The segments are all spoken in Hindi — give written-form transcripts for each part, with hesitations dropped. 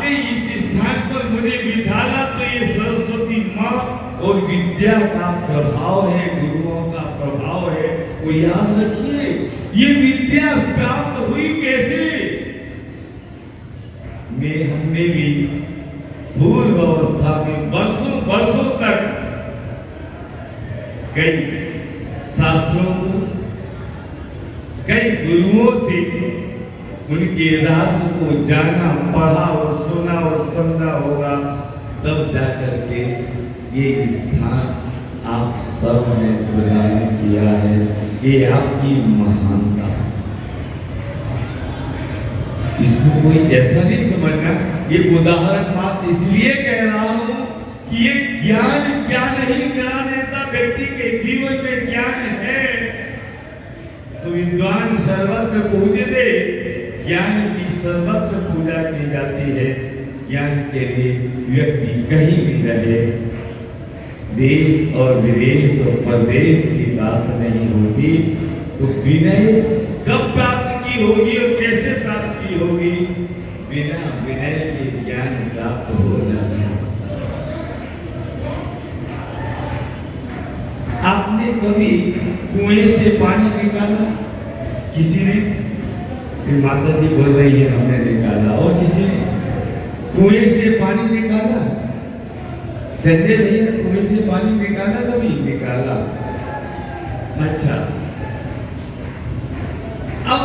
आपने इस स्थान पर मुझे बिठाला तो ये सरस्वती माँ और विद्या का प्रभाव है, गुरुओं का प्रभाव है। वो याद रखिए, ये विद्या प्राप्त हुई कैसे? हमने भी पूर्व अवस्था में वर्षों वर्षों तक कई शास्त्रों को, कई गुरुओं से उनके रहस्य को जाना, पढ़ा और सुना और समझा होगा, तब जाकर के ये स्थान आप सब ने प्रदान किया है। ये आपकी महानता। इसको कोई ऐसा नहीं समझना, ये उदाहरण मात्र इसलिए कह रहा हूं कि ये ज्ञान क्या नहीं करा देता। व्यक्ति के जीवन में ज्ञान है तो विद्वान सर्वत्र पूजते, ज्ञान की सर्वत्र पूजा की जाती है। ज्ञान के लिए व्यक्ति कहीं भी रहे, देश और विदेश और प्रदेश की बात नहीं होगी। तो विनय कब प्राप्त की होगी और कैसे प्राप्त की होगी? बिना विनय के ज्ञान प्राप्त हो जाता है। आपने कभी कुएं से पानी निकाला? किसी ने, माता जी बोल रही है हमने निकाला, और किसी ने कुएं से पानी निकाला? संजय भैया कुएं से पानी निकाला? कभी निकाला? अच्छा, अब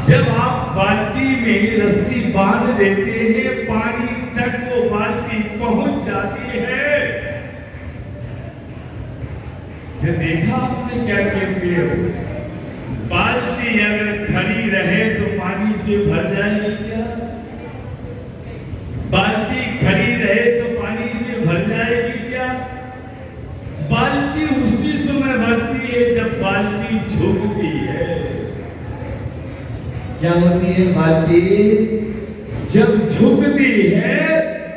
जब आप बाल्टी में रस्सी बांध देते हैं, पानी तक वो बाल्टी पहुंच जाती है, ये देखा आपने क्या कहते हो? बाल्टी अगर खड़ी रहे तो पानी से भर जाएगी क्या? बाल्टी खड़ी रहे तो पानी से भर जाएगी क्या? बाल्टी उसी समय भरती है जब बाल्टी झुकती है। क्या होती है बाल्टी? जब झुकती है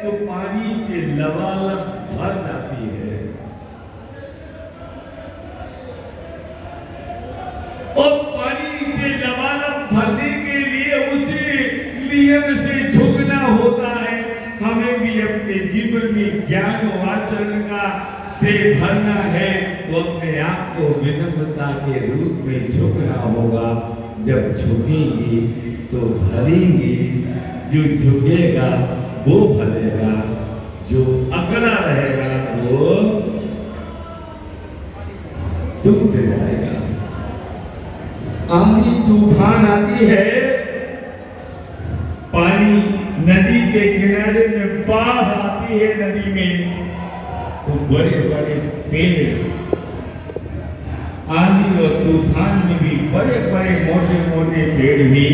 तो पानी से लबालब भर जाती है। और पानी से लबालब भरने के लिए उसी नियम से झुकना होता है। हमें भी अपने जीवन में ज्ञान और आचरण का से भरना है तो अपने आप को विनम्रता के रूप में झुकना होगा। जब झुकेंगे तो भरेंगे। जो झुकेगा वो भरेगा, जो अकड़ा रहेगा वो टूट जाएगा। आंधी तूफान आती है, पानी नदी के किनारे में बाढ़ आती है, नदी में तो बड़े बड़े पेड़, आंधी और तूफान में भी बड़े बड़े मोटे मोटे पेड़ भी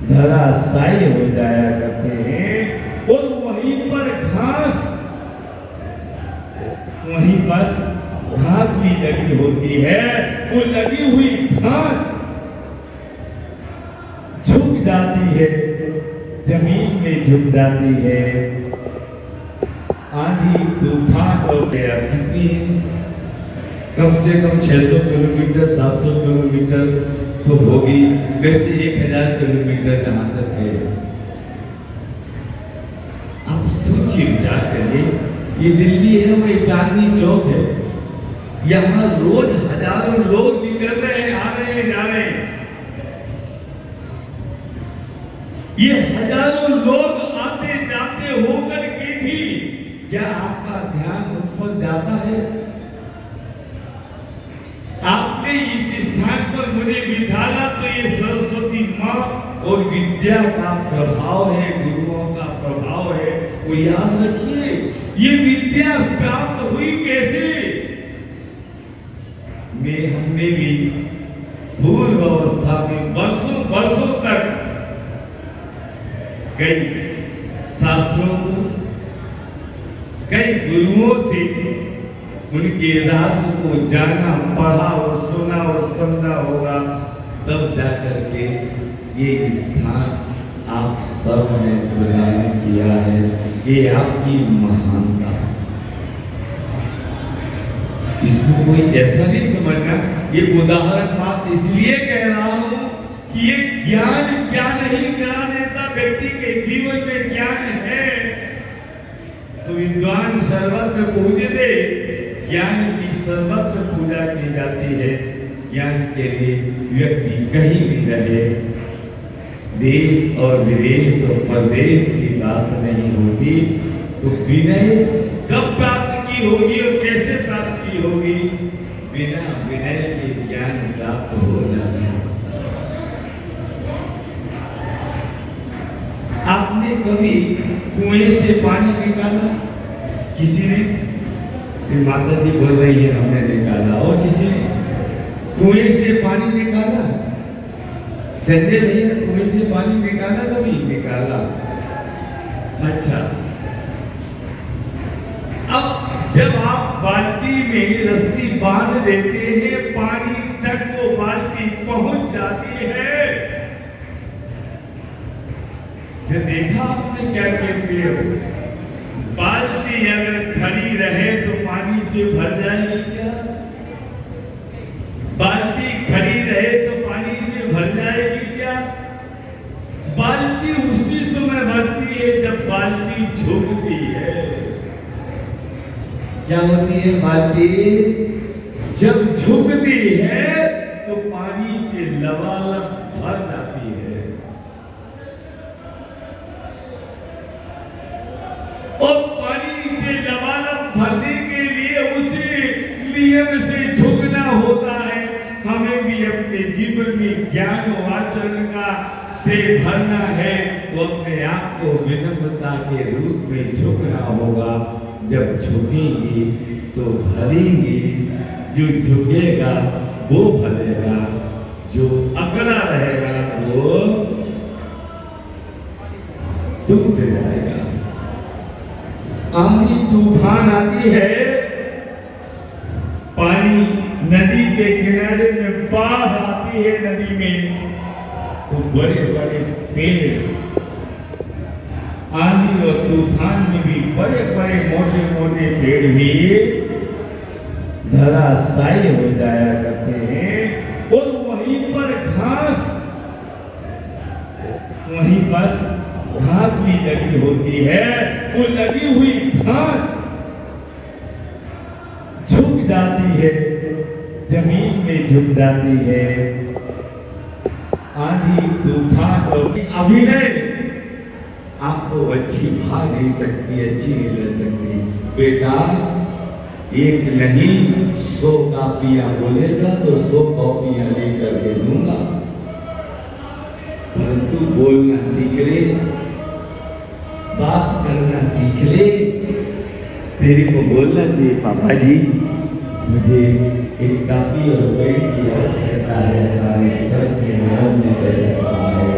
धराशायी हो जाया करते हैं। और वहीं पर घास भी लगी होती है। वो लगी हुई घास झुक जाती है, जमीन में झुक जाती है। आंधी तूफान हो गया, कम से कम 600 किलोमीटर 700 किलोमीटर तो होगी, वैसे 1000 किलोमीटर जहां तक है। आप सोचिए, विचार करिए, ये दिल्ली है और ये चांदनी चौक है, यहाँ रोज हजारों लोग निकल रहे हैं, आ रहे हैं, जा रहे हैं। ये हजारों लोग आते जाते होकर के भी क्या आपका ध्यान उन पर जाता है? आपने इस स्थान पर मुझे बिठाला तो ये सरस्वती माँ और विद्या का प्रभाव है, गुरुओं का प्रभाव है। वो याद रखिए, ये विद्या प्राप्त हुई कैसे? हमने भी पूर्व अवस्था में वर्षों वर्षों तक कई शास्त्रों को, कई गुरुओं से उनके रहस्य को जाना, पढ़ा और सुना और समझा होगा, तब जाकर के ये स्थान आप सब ने प्रदान किया है। ये आपकी महानता। इसको कोई ऐसा नहीं समझना, ये उदाहरण मात्र इसलिए कह रहा हूं कि ये ज्ञान क्या नहीं करा देता। व्यक्ति के जीवन में ज्ञान तो विद्वान सर्वत्र पूजते, ज्ञान की सर्वत्र पूजा की जाती है। ज्ञान के लिए व्यक्ति कहीं भी रहे, देश और विदेश और परदेश की बात नहीं होती। तो विनय कब प्राप्त की होगी और कैसे प्राप्त की होगी? बिना विनय के ज्ञान प्राप्त हो जाता है। आपने कभी कुएं से पानी निकाला? किसी ने? माता जी बोल रही है हमने निकाला। और किसी ने कुएं से पानी निकाला? संजय भैया कुएं से पानी निकाला? कभी निकाला? अच्छा, अब जब आप बाल्टी में रस्सी बांध देते हैं, पानी तक वो बाल्टी पहुंच जाती है, ये देखा आपने क्या कहते हो? बाल्टी अगर खड़ी रहे तो पानी से भर जाएगी क्या? बाल्टी खड़ी रहे तो पानी से भर जाएगी क्या? बाल्टी उसी समय भरती है जब बाल्टी झुकती है। क्या होती है बाल्टी? जब झुकती है तो पानी से लबालब भर जाती है। और पानी से लबालब भरने के लिए उसी नियम से झुकना होता है। हमें भी अपने जीवन में ज्ञान और आचरण का से भरना है तो अपने आप को विनम्रता के रूप में झुकना होगा। जब झुकेंगे तो भरेंगे। जो झुकेगा वो भरेगा, जो अकड़ा रहेगा वो डूब जाएगा। आंधी तूफान आती है, पानी नदी के किनारे में बाढ़ आती है नदी में, तो बड़े बड़े पेड़ आंधी और तूफान में भी बड़े बड़े मोटे मोटे पेड़ भी धराशायी हो जाया करते हैं। और वहीं पर घास भी लगी होती है। वो लगी हुई घास झुक जाती है, जमीन में झुक जाती है। आंधी तूफान और अभिनय आपको अच्छी भा नहीं सकती, अच्छी नहीं लग सकती। बेटा एक नहीं 100 कापियां बोलेगा तो 100 कॉपियां लेकर के दूंगा, परंतु बोलना सीख ले, बात करना सीख ले। तेरे को बोलना चाहिए पापा जी मुझे एक कापी और पेन की आवश्यकता है, हमारे सर के नाम में कैसे कहा है।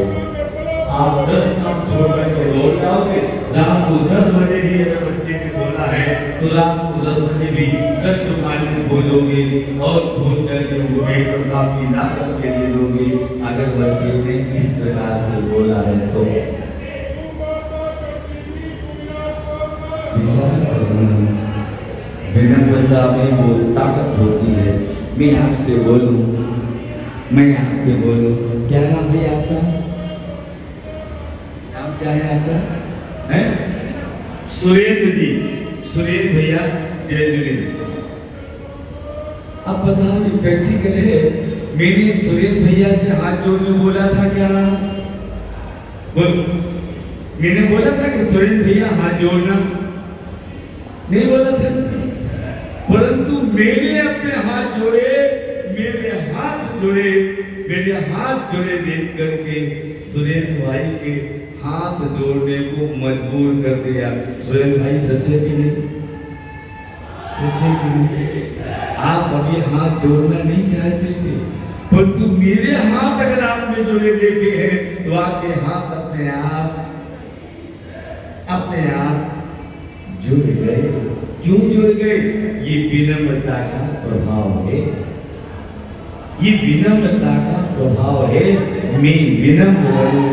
आप 10 काम छोड़ करके लौट जाओगे। रात को 10 बजे भी अगर बच्चे ने बोला है तो रात को 10 बजे भी 10 दुकानें खोलोगे और खोल करके वो पेन और कापी ला करके दे दोगे। अगर बच्चे ने इस प्रकार से बोला है तो विचार करना। विनम्रता में वो ताकत होती है। मैं आपसे बोलूं, क्या नाम है आपका? नाम क्या है आपका? है सुरेंद्र जी। सुरेंद्र भैया जय जुरेंद्र। अब बताओ ये प्रैक्टिकल है। मैंने सुरेंद्र भैया से हाथ जोड़ने बोला था क्या? बोलो, मैंने बोला था कि सुरेंद्र भैया हाथ जोड़ना नहीं बोला था, परंतु मैंने अपने हाथ जोड़े, मेरे हाथ जुड़े देख करके सुरेंद्र भाई के हाथ जोड़ने को मजबूर कर दिया। सुरेंद्र भाई सच्चे कि नहीं? सच्चे कि नहीं? आप अभी हाथ जोड़ना नहीं चाहते थे, परंतु मेरे हाथ अगर आपने जुड़े देखे हैं तो आपके हाथ अपने आप जुड़ गए। क्यों जुड़ गए? ये विनम्रता का प्रभाव है। ये विनम्रता का प्रभाव है। मैं विनम्र बनूं।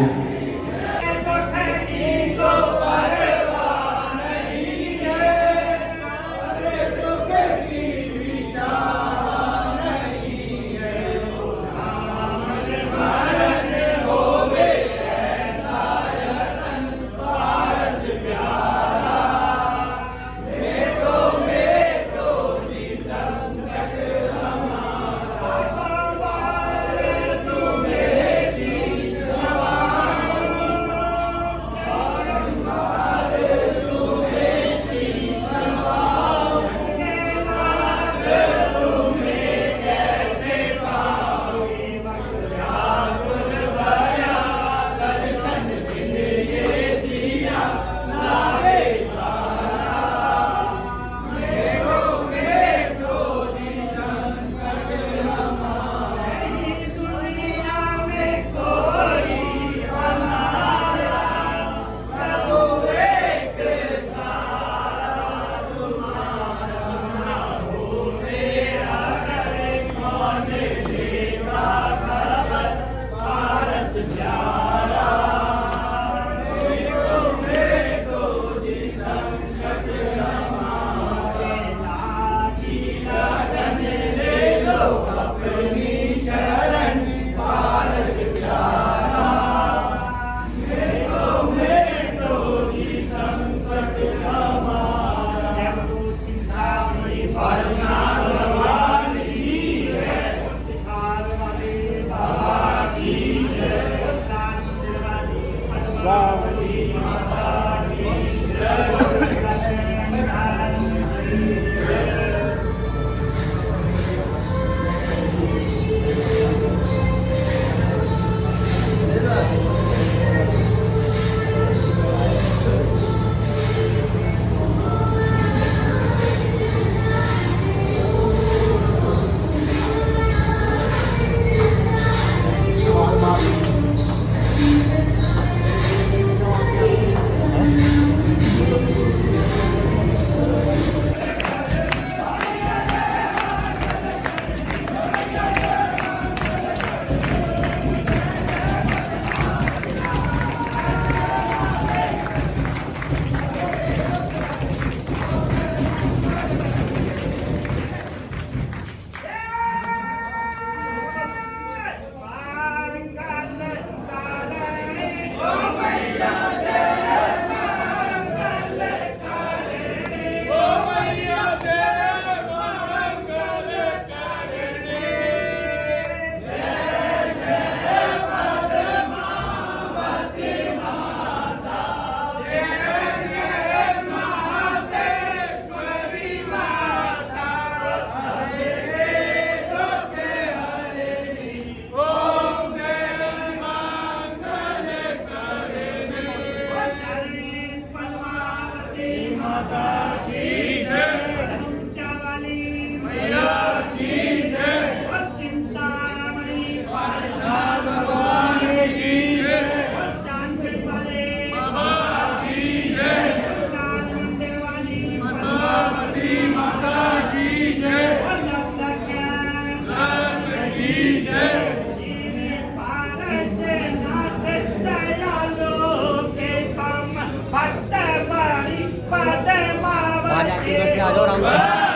आज राम